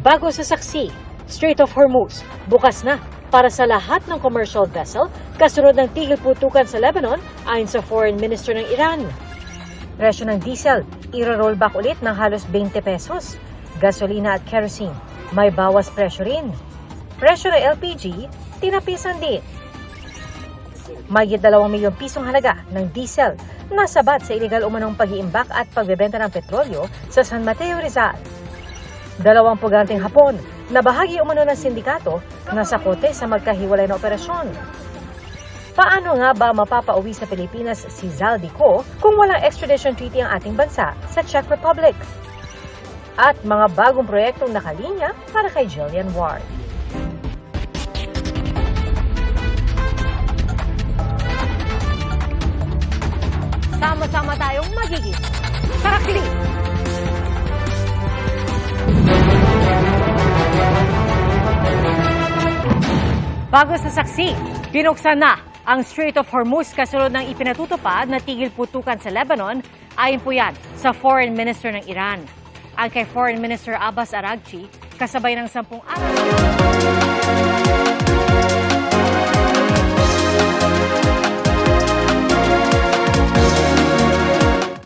Bago sa saksi, Strait of Hormuz bukas na para sa lahat ng commercial vessel kasunod ng tigil putukan sa Lebanon ayon sa Foreign Minister ng Iran. Presyo ng diesel, iro-rollback ulit ng halos 20 pesos. Gasolina at kerosene, may bawas presyo rin. Presyo ng LPG, tinapisan din. Mahigit 2 milyong pisong halaga ng diesel nasabat sa iligal umanong pag-iimbak at pagbebenta ng petrolyo sa San Mateo, Rizal. 2 puganteng Hapon na bahagi umano ng sindikato na sakote sa magkahiwalay na operasyon. Paano nga ba mapapauwi sa Pilipinas si Zaldico kung walang extradition treaty ang ating bansa sa Czech Republic? At mga bagong proyektong nakalinya para kay Jillian Ward. Sama-sama tayong magiging karakili. Bago sa saksi, binuksan na ang Strait of Hormuz kasunod ng ipinatutupad na tigil putukan sa Lebanon, ayon po yan sa Foreign Minister ng Iran. Ang kay Foreign Minister Abbas Araghchi, kasabay ng 10 araw.